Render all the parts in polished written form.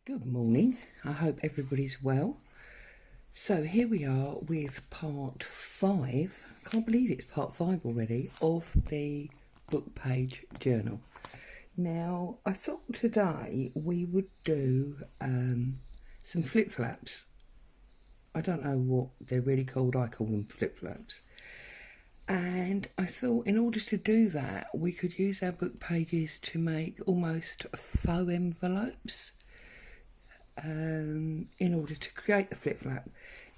Good morning. I hope everybody's well. So here we are with part 5. I can't believe it's part 5 already of the book page journal. Now I thought today we would do some flip-flaps. I don't know what they're really called. I call them flip-flaps. And I thought in order to do that we could use our book pages to make almost faux envelopes. In order to create the flip-flap.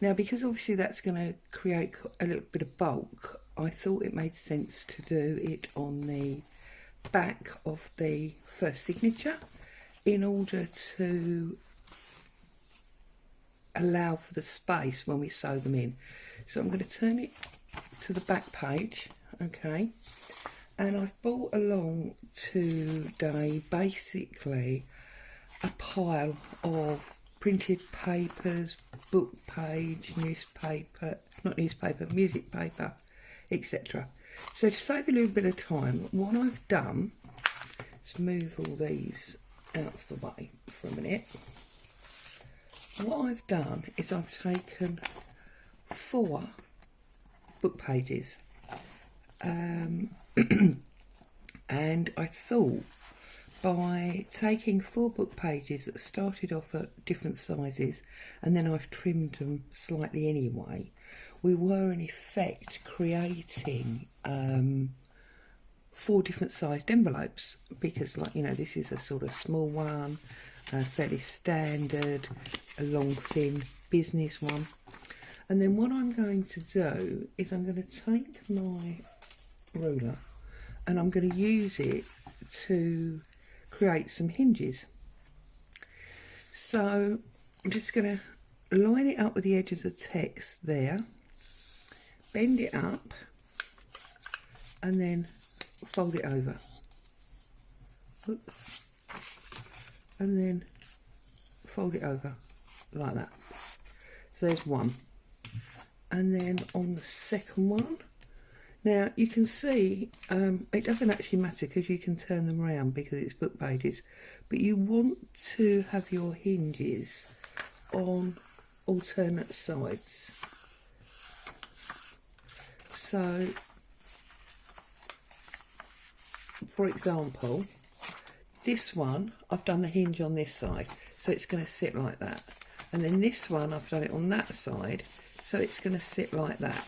Now, because obviously that's going to create a little bit of bulk, I thought it made sense to do it on the back of the first signature in order to allow for the space when we sew them in. So I'm going to turn it to the back page, okay, and I've brought along today basically a pile of printed papers, book page, newspaper, not newspaper, music paper, etc. So to save a little bit of time, what I've done is move all these out of the way for a minute. What I've done is I've taken 4 book pages and I thought by taking 4 book pages that started off at different sizes and then I've trimmed them slightly anyway, we were in effect creating 4 different sized envelopes, because, like, you know, this is a sort of small one, a fairly standard, a long thin business one. And then what I'm going to do is I'm going to take my ruler and I'm going to use it to create some hinges. So I'm just going to line it up with the edge of the text there, bend it up and then fold it over. Oops. And then fold it over like that. So there's one. And then on the second one, now you can see it doesn't actually matter because you can turn them around because it's book pages, but you want to have your hinges on alternate sides. So for example, this one I've done the hinge on this side, so it's going to sit like that, and then this one I've done it on that side, so it's going to sit like that.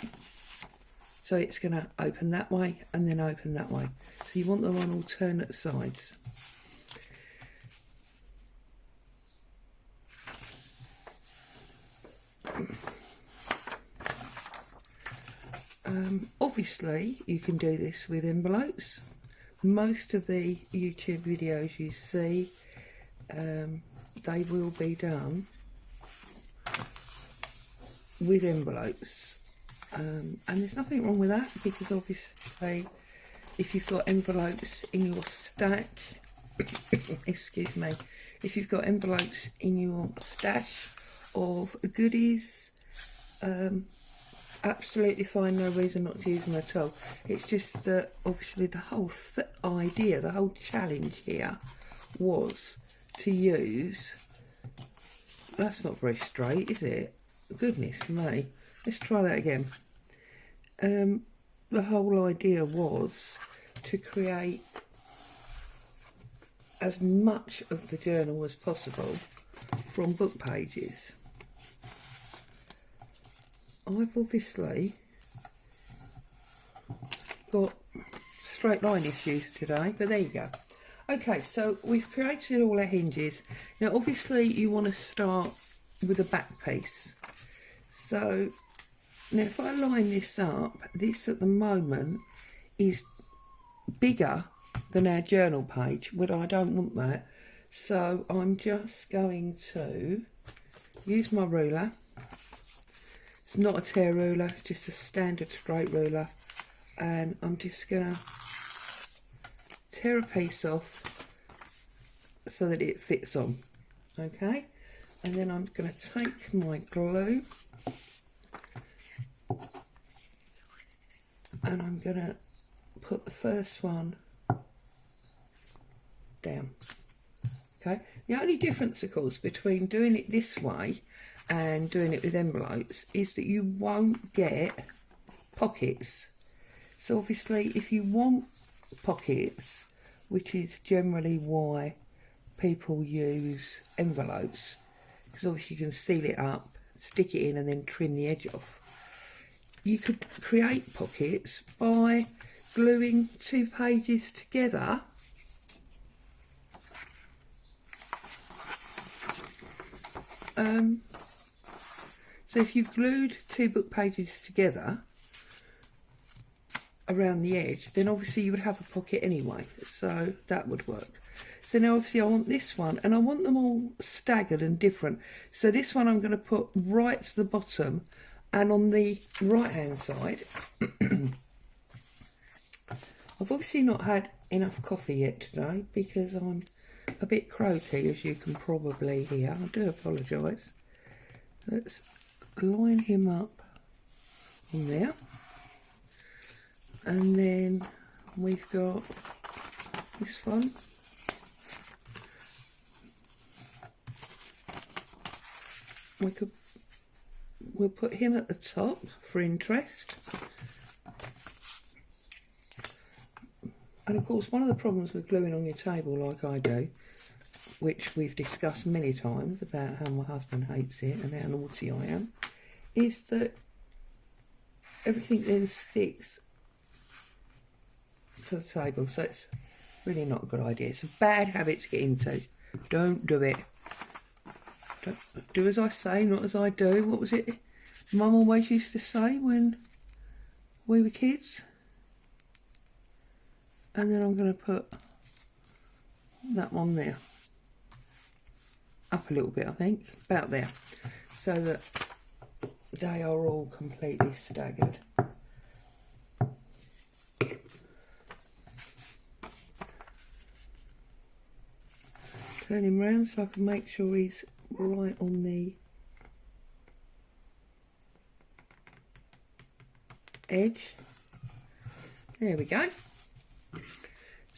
So it's going to open that way and then open that way. So you want them on alternate sides. Obviously, you can do this with envelopes. Most of the YouTube videos you see, they will be done with envelopes. And there's nothing wrong with that, because obviously if you've got envelopes in your stack excuse me, if you've got envelopes in your stash of goodies, absolutely fine, no reason not to use them at all. It's just that obviously the whole idea, the whole challenge here was to use, that's not very straight, is it? Goodness me. Let's try that again. The whole idea was to create as much of the journal as possible from book pages. I've obviously got straight line issues today, but there you go. Okay, so we've created all our hinges. Now obviously you want to start with a back piece. So now if I line this up, this at the moment is bigger than our journal page, but I don't want that. So I'm just going to use my ruler. It's not a tear ruler, it's just a standard straight ruler. And I'm just going to tear a piece off so that it fits on. Okay? And then I'm going to take my glue and I'm going to put the first one down. Okay, the only difference, of course, between doing it this way and doing it with envelopes is that you won't get pockets. So obviously, if you want pockets, which is generally why people use envelopes, because obviously you can seal it up, stick it in and then trim the edge off. You could create pockets by gluing 2 pages together so if you glued 2 book pages together around the edge, then obviously you would have a pocket anyway, so that would work. So now obviously I want this one, and I want them all staggered and different. So this one I'm going to put right to the bottom, and on the right hand side I've obviously not had enough coffee yet today because I'm a bit croaky, as you can probably hear. I do apologise. Let's line him up on there. And then we've got this one. We'll put him at the top for interest. And of course, one of the problems with gluing on your table like I do, which we've discussed many times about how my husband hates it and how naughty I am, is that everything then sticks to the table. So it's really not a good idea. It's a bad habit to get into. Don't do it. Don't do as I say, not as I do. What was it Mum always used to say when we were kids? And then I'm going to put that one there. Up a little bit, I think. About there. So that they are all completely staggered. Turn him round so I can make sure he's right on the edge. There we go.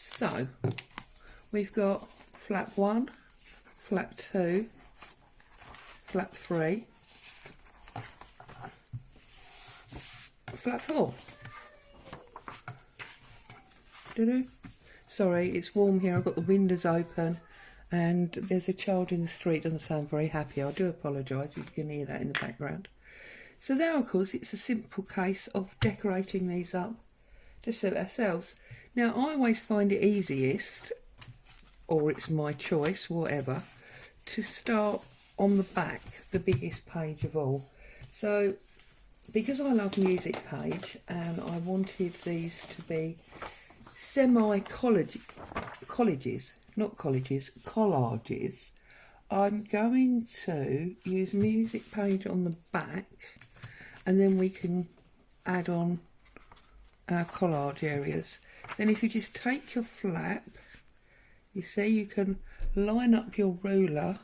So we've got flap 1, flap 2, flap 3, flap 4. Sorry, it's warm here. I've got the windows open and there's a child in the street. Doesn't sound very happy. I do apologise if you can hear that in the background. So there, of course, it's a simple case of decorating these up to suit ourselves. Now, I always find it easiest, or it's my choice, whatever, to start on the back, the biggest page of all. So, because I love music page, and I wanted these to be collages, I'm going to use music page on the back, and then we can add on our collage areas. Then if you just take your flap, you see you can line up your ruler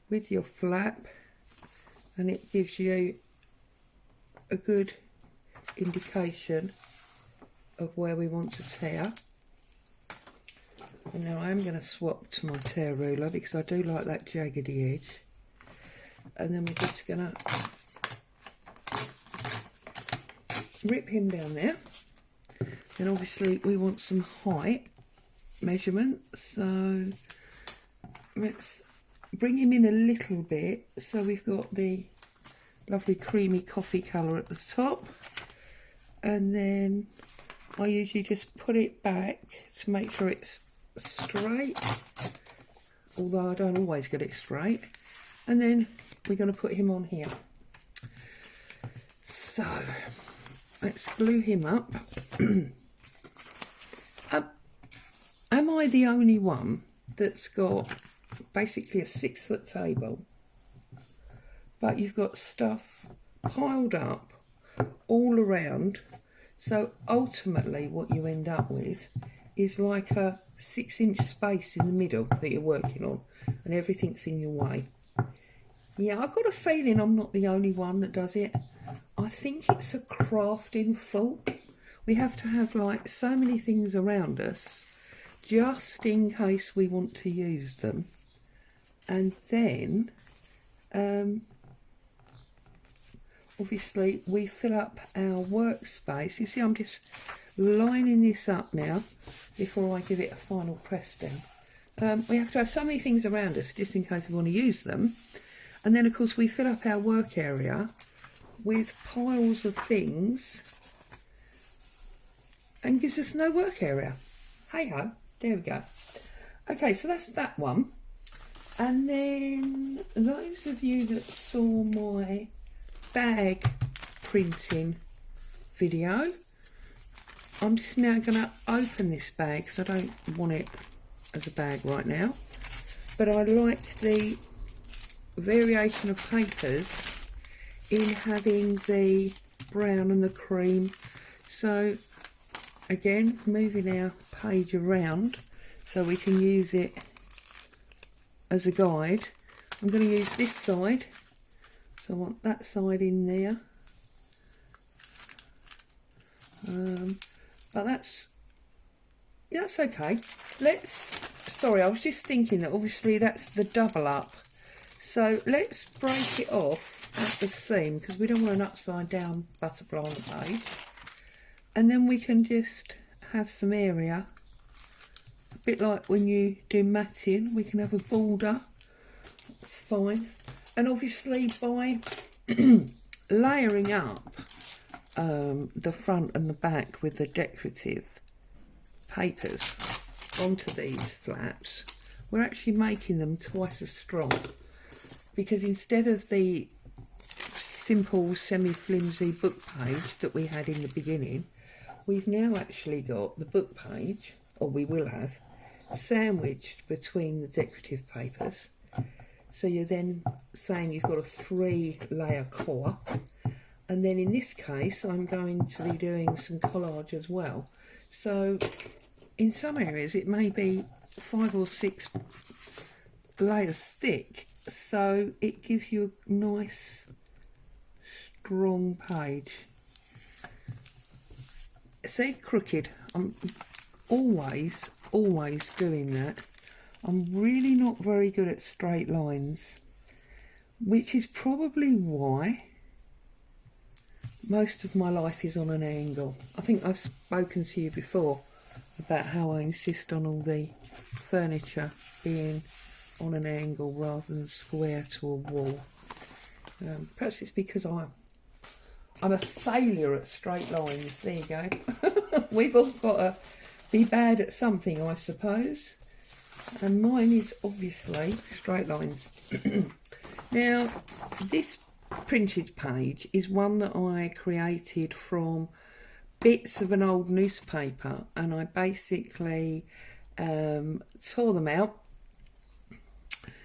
with your flap, and it gives you a good indication of where we want to tear. And now I'm going to swap to my tear ruler because I do like that jaggedy edge. And then we're just going to rip him down there. Then obviously we want some height measurement, so let's bring him in a little bit so we've got the lovely creamy coffee colour at the top, and then I usually just put it back to make sure it's straight, although I don't always get it straight. And then we're going to put him on here. So let's glue him up. Am I the only one that's got basically a 6-foot table, but you've got stuff piled up all around? So ultimately what you end up with is like a 6-inch space in the middle that you're working on, and everything's in your way. Yeah, I've got a feeling I'm not the only one that does it. I think it's a crafting fault. We have to have like so many things around us just in case we want to use them. and then obviously we fill up our workspace. You see, I'm just lining this up now before I give it a final press down. We have to have so many things around us just in case we want to use them. And then of course we fill up our work area with piles of things and gives us no work area. Hey ho, there we go. Okay, so that's that one. And then those of you that saw my bag printing video, I'm just now going to open this bag because I don't want it as a bag right now, but I like the variation of papers in having the brown and the cream. So again, moving our page around so we can use it as a guide. I'm going to use this side, so I want that side in there, but that's okay. Sorry, I was just thinking that obviously that's the double up, so let's break it off at the seam because we don't want an upside down butterfly on the page, and then we can just have some area, a bit like when you do matting, we can have a border. That's fine. And obviously by layering up the front and the back with the decorative papers onto these flaps, we're actually making them twice as strong, because instead of the simple semi-flimsy book page that we had in the beginning, we've now actually got the book page, or we will have, sandwiched between the decorative papers. So you're then saying you've got a 3-layer core, and then in this case I'm going to be doing some collage as well. So in some areas it may be 5 or 6 layers thick, so it gives you a nice strong page. See, crooked, I'm always doing that. I'm really not very good at straight lines, which is probably why most of my life is on an angle. I think I've spoken to you before about how I insist on all the furniture being on an angle rather than square to a wall. Perhaps it's because I'm a failure at straight lines. There you go. We've all got to be bad at something, I suppose. And mine is obviously straight lines. Now, this printed page is one that I created from bits of an old newspaper, and I basically tore them out,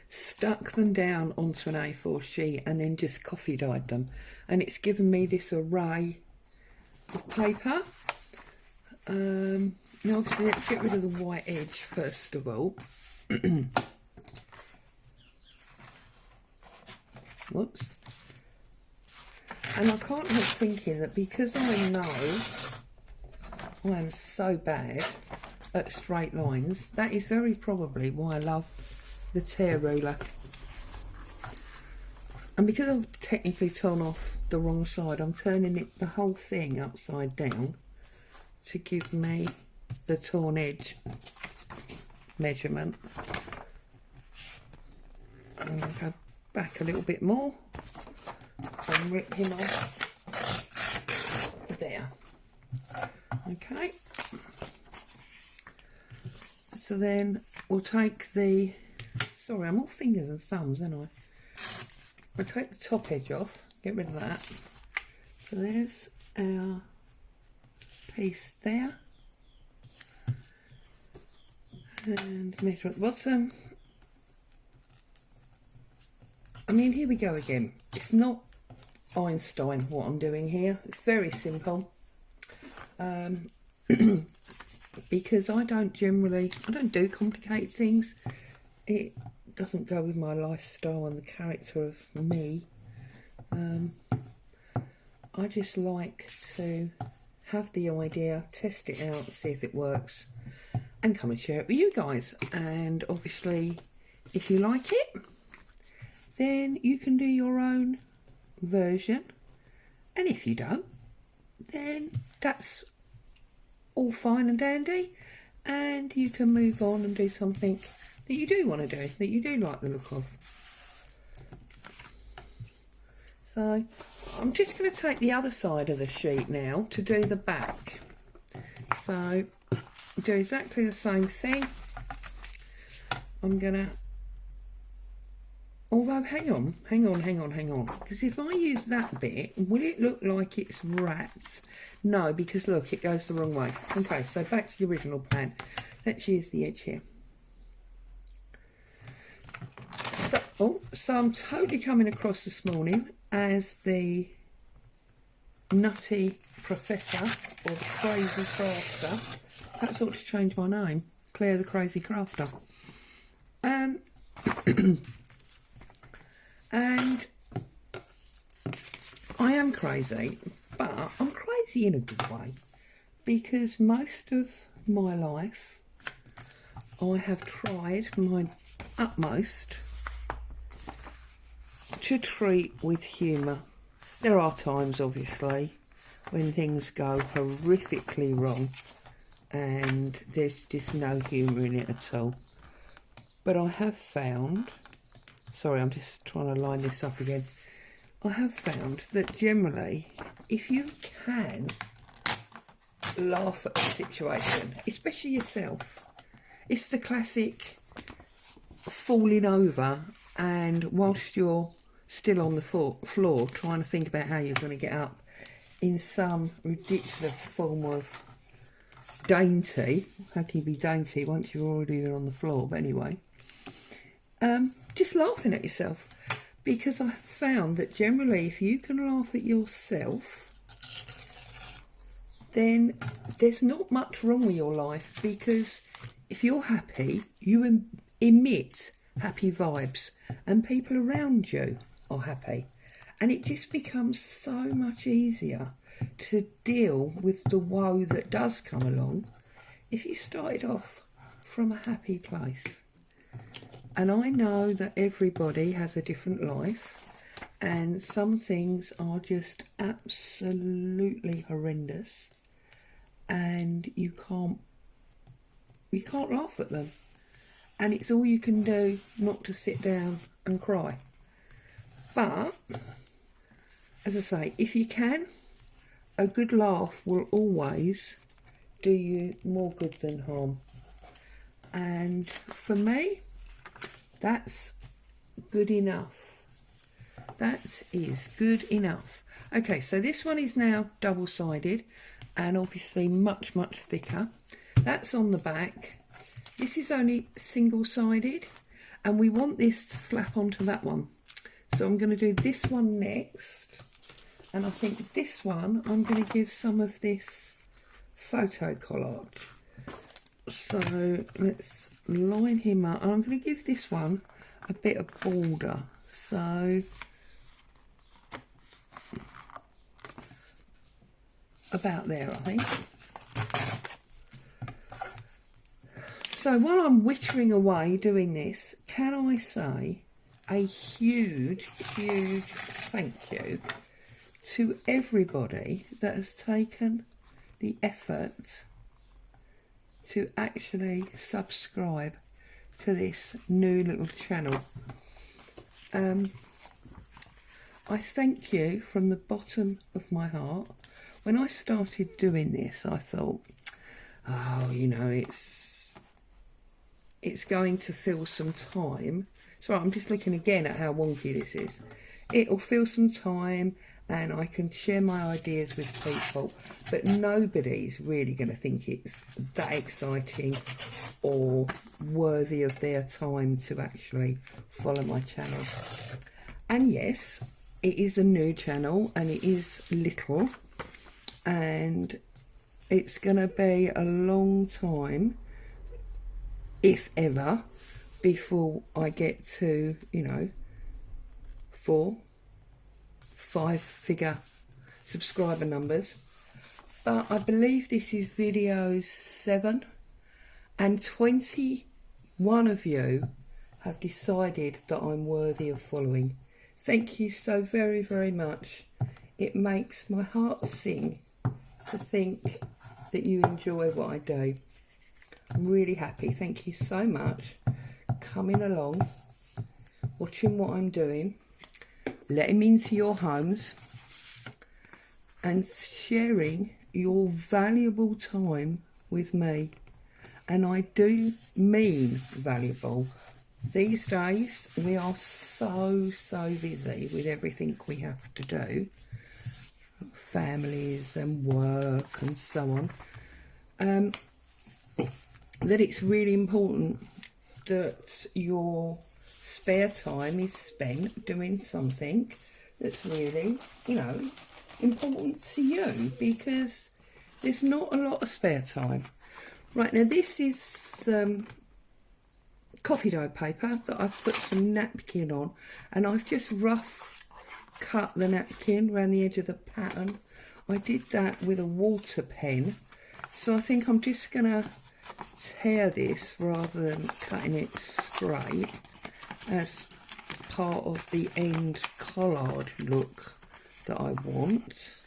stuck them down onto an A4 sheet, and then just coffee dyed them, and it's given me this array of paper. Now obviously let's get rid of the white edge first of all. Whoops. And I can't help thinking that because I know I am so bad at straight lines, that is very probably why I love the tear ruler. And because I've technically torn off the wrong side, I'm turning it, the whole thing, upside down to give me the torn edge measurement. And I'll go back a little bit more and rip him off there. Okay, so then we'll take the, sorry, I'm all fingers and thumbs, aren't I? I'll take the top edge off, get rid of that. So there's our piece there, and measure at the bottom. I mean, here we go again. It's not Einstein what I'm doing here. It's very simple. Because I don't do complicated things. It doesn't go with my lifestyle and the character of me. I just like to have the idea, test it out, see if it works, and come and share it with you guys. And obviously, if you like it, then you can do your own version, and if you don't, then that's all fine and dandy, and you can move on and do something that you do want to do, that you do like the look of. So I'm just going to take the other side of the sheet now to do the back. So do exactly the same thing. I'm going to, although hang on, because if I use that bit, will it look like it's wrapped? No, because look, it goes the wrong way. Okay, so back to the original plan. Let's use the edge here. So I'm totally coming across this morning as the nutty professor or the crazy crafter. Perhaps I ought to change my name, Claire the Crazy Crafter. And I am crazy, but I'm crazy in a good way, because most of my life I have tried my utmost to treat with humour. There are times, obviously, when things go horrifically wrong and there's just no humour in it at all. But I have found, sorry, I'm just trying to line this up again. I have found that generally, if you can laugh at the situation, especially yourself, it's the classic falling over and whilst you're still on the floor trying to think about how you're going to get up in some ridiculous form of dainty. How can you be dainty once you're already on the floor? But anyway, just laughing at yourself, because I found that generally if you can laugh at yourself, then there's not much wrong with your life, because if you're happy, you emit happy vibes and people around you are happy, and it just becomes so much easier to deal with the woe that does come along if you started off from a happy place. And I know that everybody has a different life, and some things are just absolutely horrendous and you can't laugh at them, and it's all you can do not to sit down and cry. But as I say, if you can, a good laugh will always do you more good than harm. And for me, that's good enough. That is good enough. Okay, so this one is now double-sided and obviously much, much thicker. That's on the back. This is only single-sided, and we want this to flap onto that one. So I'm going to do this one next, and I think this one I'm going to give some of this photo collage. So let's line him up, and I'm going to give this one a bit of border. So about there, I think. So while I'm wittering away doing this, can I say a huge, huge thank you to everybody that has taken the effort to actually subscribe to this new little channel. I thank you from the bottom of my heart. When I started doing this, I thought, oh, you know, it's going to fill some time. So I'm just looking again at how wonky this is. It'll fill some time and I can share my ideas with people, but nobody's really going to think it's that exciting or worthy of their time to actually follow my channel. And yes, it is a new channel and it is little, and it's going to be a long time, if ever, before I get to, you know, 4-5-figure subscriber numbers. But I believe this is video 7, and 21 of you have decided that I'm worthy of following. Thank you so very, very much. It makes my heart sing to think that you enjoy what I do. I'm really happy. Thank you so much. Coming along, watching what I'm doing, letting me into your homes and sharing your valuable time with me. And I do mean valuable. These days we are so busy with everything we have to do, families and work and so on, that it's really important that your spare time is spent doing something that's really, you know, important to you, because there's not a lot of spare time. Right, now this is coffee dough paper that I've put some napkin on, and I've just rough cut the napkin around the edge of the pattern. I did that with a water pen, so I think I'm just gonna tear this rather than cutting it straight as part of the end collard look that I want.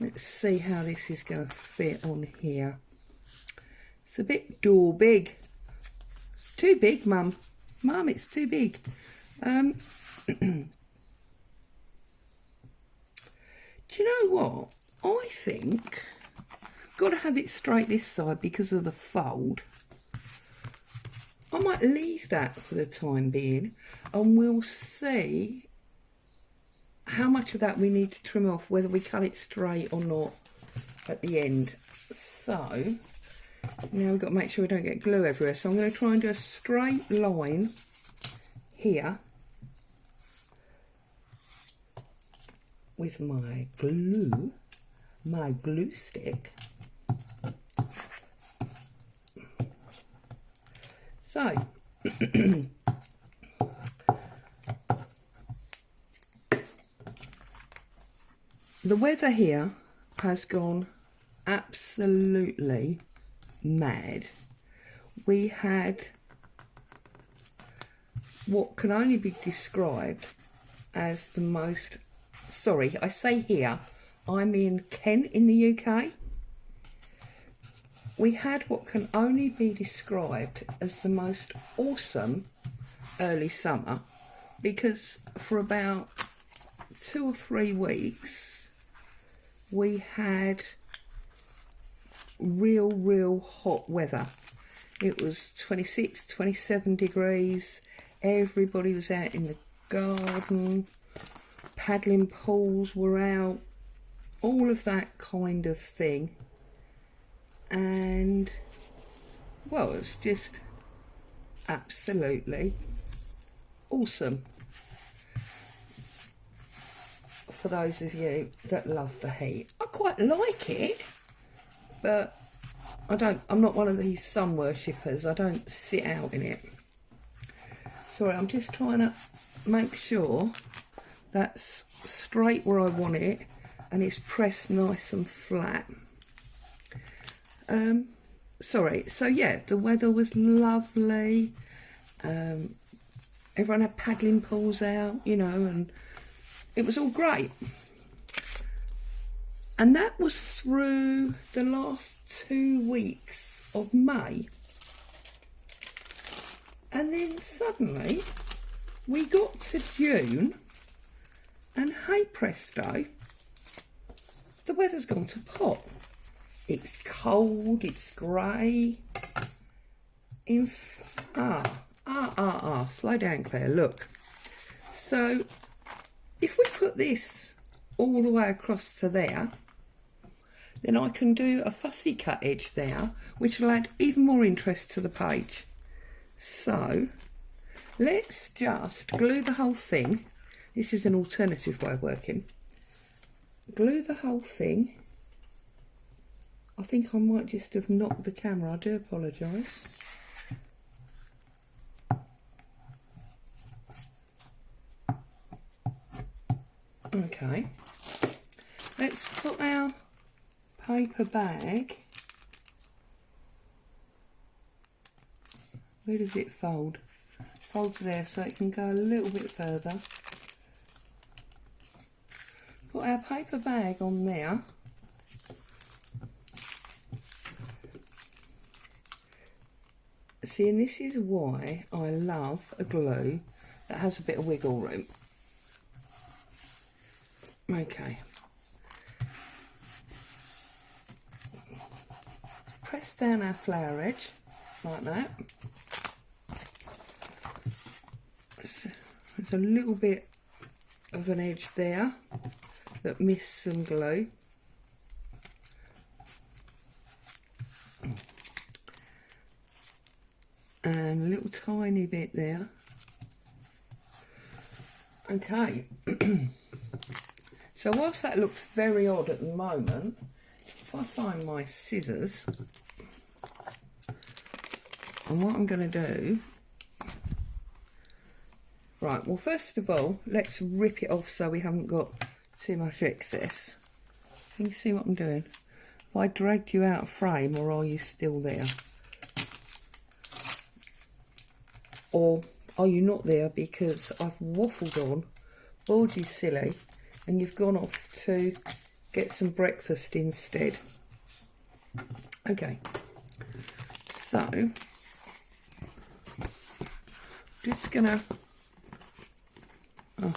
Let's see how this is going to fit on here. It's a bit big. It's too big, Mum. Mum, it's too big. Do you know what? I think got to have it straight this side because of the fold. I might leave that for the time being, and we'll see how much of that we need to trim off, whether we cut it straight or not at the end. So now we've got to make sure we don't get glue everywhere. So I'm going to try and do a straight line here with my glue stick. So the weather here has gone absolutely mad. We had what can only be described as the most, sorry, I say here, I'm in Kent in the UK. We had what can only be described as the most awesome early summer, because for about 2 or 3 weeks we had real hot weather. It was 26, 27 degrees. Everybody was out in the garden, paddling pools were out, all of that kind of thing. And well, it's just absolutely awesome for those of you that love the heat. I quite like it, but I'm not one of these sun worshippers. I don't sit out in it. Sorry, I'm just trying to make sure that's straight where I want it and it's pressed nice and flat. Sorry, so yeah, the weather was lovely. Everyone had paddling pools out, you know, and it was all great. And that was through the last 2 weeks of May. And then suddenly we got to June, and hey presto, the weather's gone to pot. It's cold, it's grey. Slow down, Claire, look. So if we put this all the way across to there, then I can do a fussy cut edge there, which will add even more interest to the page. So let's just glue the whole thing. This is an alternative way of working. Glue the whole thing. I think I might just have knocked the camera. I do apologise. Okay. Let's put our paper bag. Where does it fold? folds there so it can go a little bit further. Put our paper bag on there. See, and this is why I love a glue that has a bit of wiggle room. Okay. Press down our flower edge like that. There's a little bit of an edge there that missed some glue. And a little tiny bit there. Okay. So whilst that looks very odd at the moment, if I find my scissors, and what I'm going to do, right, well first of all, let's rip it off so we haven't got too much excess. Can you see what I'm doing? Have I dragged you out of frame, or are you still there? Or are you not there because I've waffled on, bored you silly, and you've gone off to get some breakfast instead? Okay, so just gonna, I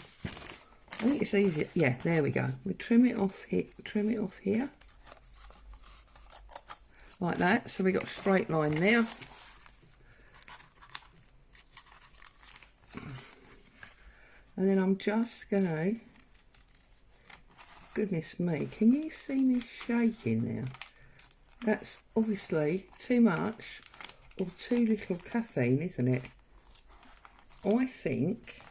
think it's easier. Yeah, there we go. We trim it off here, like that. So we got a straight line there. And then I'm just gonna, goodness me, can you see me shaking there? That's obviously too much or too little caffeine, isn't it? I think,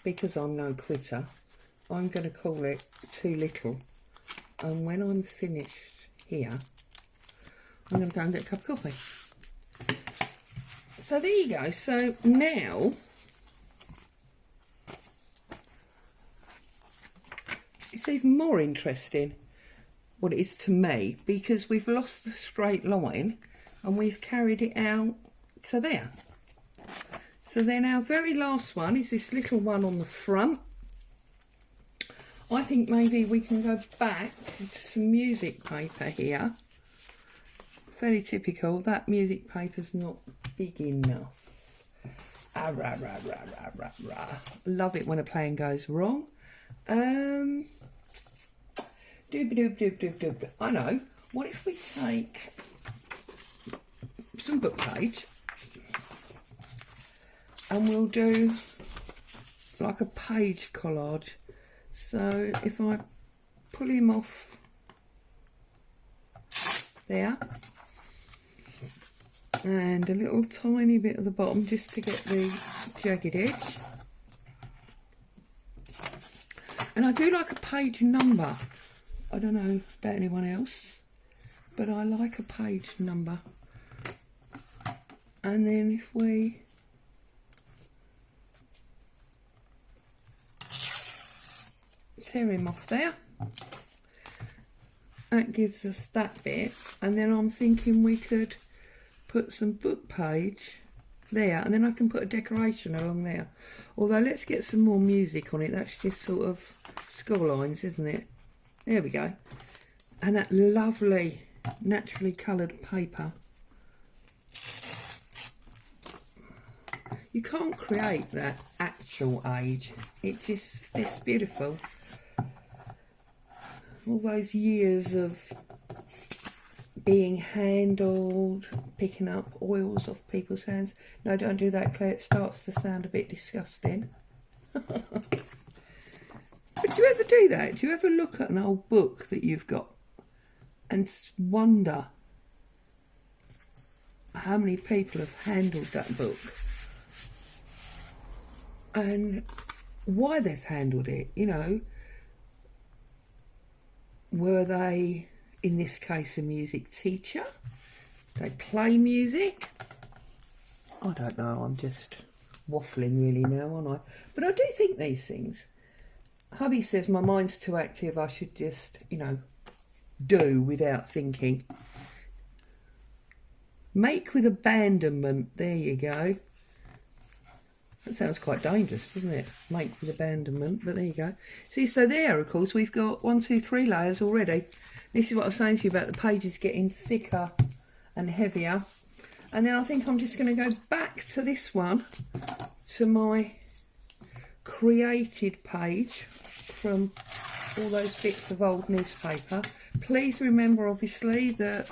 because I'm no quitter, I'm going to call it too little. And when I'm finished here, I'm going to go and get a cup of coffee. So there you go. So now, it's even more interesting, what it is to me, because we've lost the straight line and we've carried it out to there. So then our very last one is this little one on the front. I think maybe we can go back to some music paper here. Fairly typical, that music paper's not big enough. Ah, rah, rah, rah, rah, rah, rah. Love it when a plan goes wrong. Doop doop doop doop doop. I know. What if we take some book page and we'll do like a page collage. So if I pull him off there and a little tiny bit at the bottom just to get the jagged edge. And I do like a page number. I don't know about anyone else, but I like a page number. And then if we tear him off there, that gives us that bit. And then I'm thinking we could put some book page there, and then I can put a decoration along there. Although let's get some more music on it. That's just sort of score lines, isn't it? There we go. And that lovely naturally coloured paper. You can't create that actual age. It's beautiful. All those years of being handled, picking up oils off people's hands. No, don't do that, Claire. It starts to sound a bit disgusting. But do you ever do that? Do you ever look at an old book that you've got and wonder how many people have handled that book and why they've handled it? You know, were they, in this case, a music teacher? They play music? I don't know, I'm just waffling really now, aren't I? But I do think these things. Hubby says my mind's too active, I should just, you know, do without thinking. Make with abandonment, there you go. That sounds quite dangerous, doesn't it? Make with abandonment, but there you go. See, so there, of course, we've got 1, 2, 3 layers already. This is what I was saying to you about the pages getting thicker and heavier. And then I think I'm just going to go back to this one, to my created page from all those bits of old newspaper. Please remember, obviously, that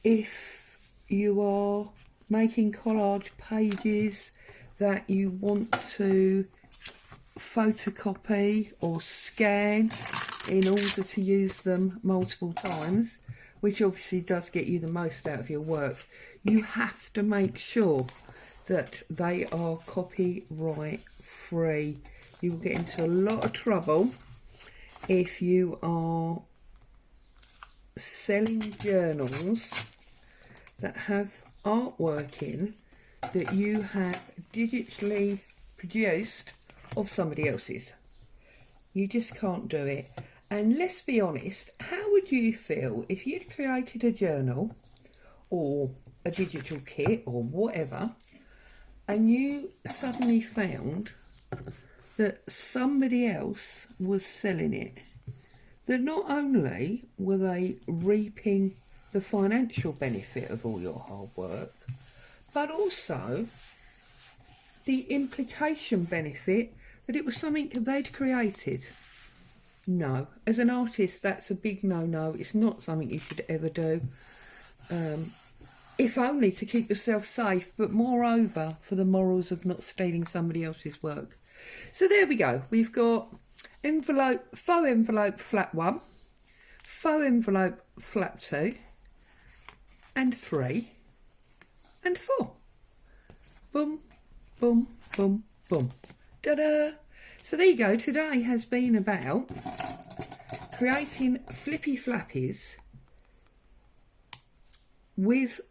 if you are making collage pages that you want to photocopy or scan in order to use them multiple times, which obviously does get you the most out of your work, you have to make sure that they are copyright free. You will get into a lot of trouble if you are selling journals that have artwork in that you have digitally produced of somebody else's. You just can't do it. And let's be honest, how would you feel if you'd created a journal or a digital kit or whatever, and you suddenly found that somebody else was selling it, that not only were they reaping the financial benefit of all your hard work, but also the implication benefit that it was something they'd created? No, as an artist, that's a big no-no. It's not something you should ever do. If only to keep yourself safe, but moreover for the morals of not stealing somebody else's work. So there we go. We've got envelope, faux envelope flap 1, faux envelope flap 2, and 3, and 4. Boom, boom, boom, boom. Ta-da! So there you go. Today has been about creating flippy flappies with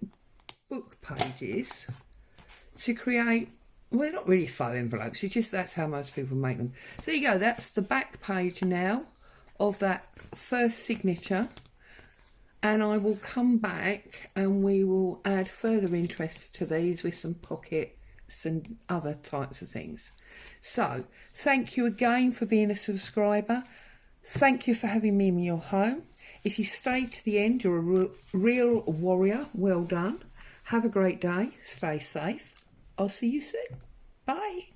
book pages to create, well, they're not really faux envelopes, it's just that's how most people make them. So there you go. That's the back page now of that first signature. And I will come back and we will add further interest to these with some pockets and other types of things. So thank you again for being a subscriber. Thank you for having me in your home. If you stayed to the end, you're a real warrior. Well done. Have a great day. Stay safe. I'll see you soon. Bye.